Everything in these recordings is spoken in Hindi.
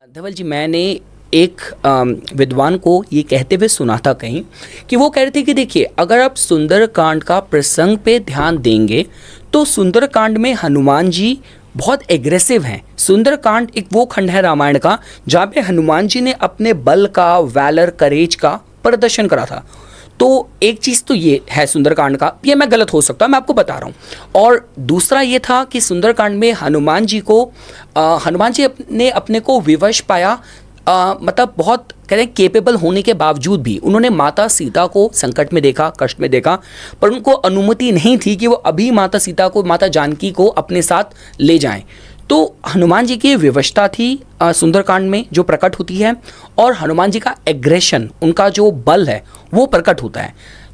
धवल जी, मैंने एक विद्वान को ये कहते हुए सुना था कहीं कि वो कह रहे थे कि देखिए, अगर आप सुंदरकांड का प्रसंग पे ध्यान देंगे तो सुंदरकांड में हनुमान जी बहुत एग्रेसिव हैं। सुंदरकांड एक वो खंड है रामायण का जहाँ पे हनुमान जी ने अपने बल का, वैलर, करेज का प्रदर्शन करा था। तो एक चीज़ तो ये है सुंदरकांड का, ये मैं गलत हो सकता है, मैं आपको बता रहा हूँ। और दूसरा ये था कि सुंदरकांड में हनुमान जी ने अपने को विवश पाया, मतलब बहुत कहते हैं केपेबल होने के बावजूद भी उन्होंने माता सीता को संकट में देखा, कष्ट में देखा, पर उनको अनुमति नहीं थी कि वो अभी माता सीता को, माता जानकी को अपने साथ ले जाएं। तो हनुमान जी की विवशता थी सुंदरकांड में जो प्रकट होती है, और हनुमान जी का एग्रेशन, उनका जो बल है वो प्रकट होता है।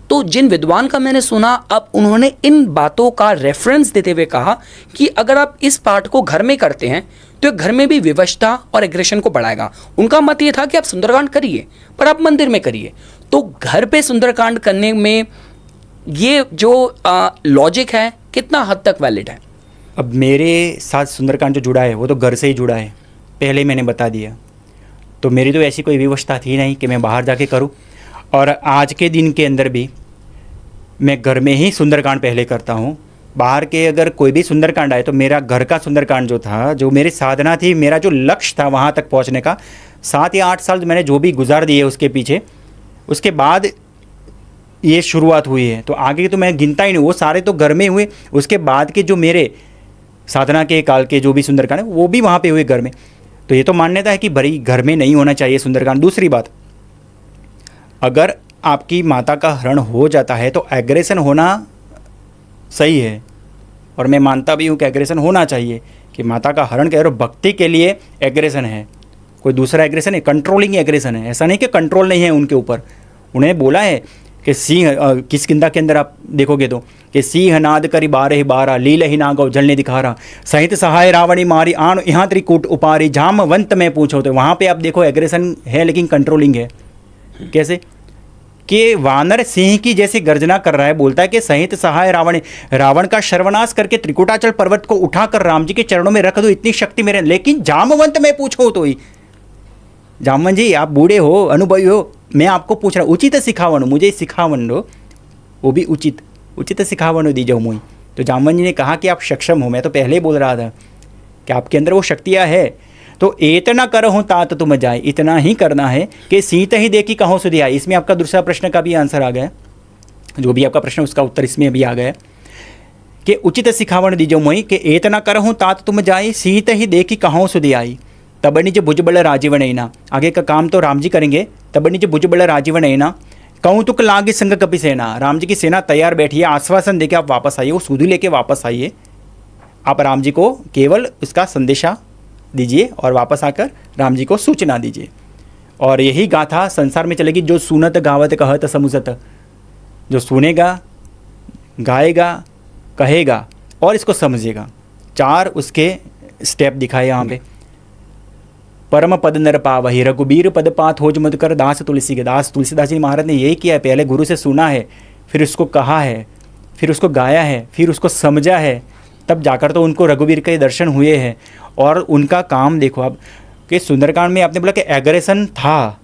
तो जिन विद्वान का मैंने सुना, अब उन्होंने इन बातों का रेफरेंस देते हुए कहा कि अगर आप इस पाठ को घर में करते हैं तो घर में भी विवशता और एग्रेशन को बढ़ाएगा। उनका मत ये था कि आप सुंदरकांड करिए, पर आप मंदिर में करिए। तो घर पे सुंदरकांड करने में ये जो लॉजिक है कितना हद तक वैलिड है? अब मेरे साथ सुंदरकांड जो जुड़ा है वो तो घर से ही जुड़ा है, पहले ही मैंने बता दिया। तो मेरी तो ऐसी कोई व्यवस्था थी नहीं कि मैं बाहर जाके करूं, और आज के दिन के अंदर भी मैं घर में ही सुंदरकांड पहले करता हूं। बाहर के अगर कोई भी सुंदरकांड आए तो मेरा घर का सुंदरकांड जो था, जो मेरी साधना थी, मेरा जो लक्ष्य था वहाँ तक पहुँचने का, 7 या 8 साल मैंने जो भी गुजार दिए उसके पीछे, उसके बाद ये शुरुआत हुई है। तो आगे तो मैं गिनता ही नहीं, वो सारे तो घर में हुए। उसके बाद के जो मेरे साधना के काल के जो भी सुंदरकांड है वो भी वहाँ पे हुए घर में। तो ये तो मान्यता है कि भरी घर में नहीं होना चाहिए सुंदरकांड। दूसरी बात, अगर आपकी माता का हरण हो जाता है तो एग्रेशन होना सही है, और मैं मानता भी हूँ कि एग्रेशन होना चाहिए, कि माता का हरण कह रहे हो, भक्ति के लिए एग्रेशन है, कोई दूसरा एग्रेशन है, कंट्रोलिंग एग्रेशन है। ऐसा नहीं कि कंट्रोल नहीं है उनके ऊपर। उन्हें बोला है कि सिंह, किष्किंधा के अंदर आप देखोगे तो, कि सिंह नाद करी बारह बारा, लील ही नागो जलने दिखारा, सहित सहाय रावणी मारी आन यहाँ त्रिकूट उपारी, जामवंत में पूछो। तो वहाँ पे आप देखो एग्रेशन है, लेकिन कंट्रोलिंग है। कैसे कि वानर सिंह की जैसी गर्जना कर रहा है, बोलता है कि सहित सहाय रावण का सर्वनाश करके त्रिकुटाचल पर्वत को उठाकर राम जी के चरणों में रख दो, इतनी शक्ति मेरे, लेकिन जामवंत में पूछो तो ही। जामवंत जी, आप बूढ़े हो, अनुभवी हो, मैं आपको पूछ रहा हूँ, उचित सिखावन, मुझे सिखावन दो, वो भी उचित सिखावन दी जाओ मुझे। तो जामवंत जी ने कहा कि आप सक्षम हो। मैं तो पहले ही बोल रहा था कि आपके अंदर वो शक्तियाँ है। तो इतना करहूँ तात तुम जाए, इतना ही करना है कि सीत ही देखी कहो सुधी आई। इसमें आपका दूसरा प्रश्न का भी आंसर आ गया, जो भी आपका प्रश्न उसका उत्तर इसमें भी आ गया कि उचित सिखावन दीजो मोई, कि इतना करहूँ तात तुम जाए, सीत ही देखी कहो सुधी आई, तब निज भुजबल राजीव नैना। आगे का काम तो राम जी करेंगे। तब निज भुजबल राजीव नैना, कौतुक लागे संग कपि सेना। राम जी की सेना तैयार बैठी है, आश्वासन देके आप वापस आइए, वो सूदी लेके वापस आइए। आप राम जी को केवल उसका संदेशा दीजिए और वापस आकर राम जी को सूचना दीजिए। और यही गाथा संसार में चलेगी, जो सुनत गावत कहत समुझत। जो सुनेगा, गाएगा, कहेगा और इसको समझेगा। 4 उसके स्टेप दिखाए यहाँ पे। परम पद नर पावहि, रघुबीर पद पात होज मत कर, दास तुलसी के। दास तुलसीदास जी महाराज ने यही किया है, पहले गुरु से सुना है, फिर उसको कहा है, फिर उसको गाया है, फिर उसको समझा है, तब जाकर तो उनको रघुवीर के दर्शन हुए हैं। और उनका काम देखो आप, कि सुंदरकांड में आपने बोला कि एग्रेशन था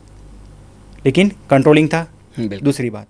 लेकिन कंट्रोलिंग था। दूसरी बात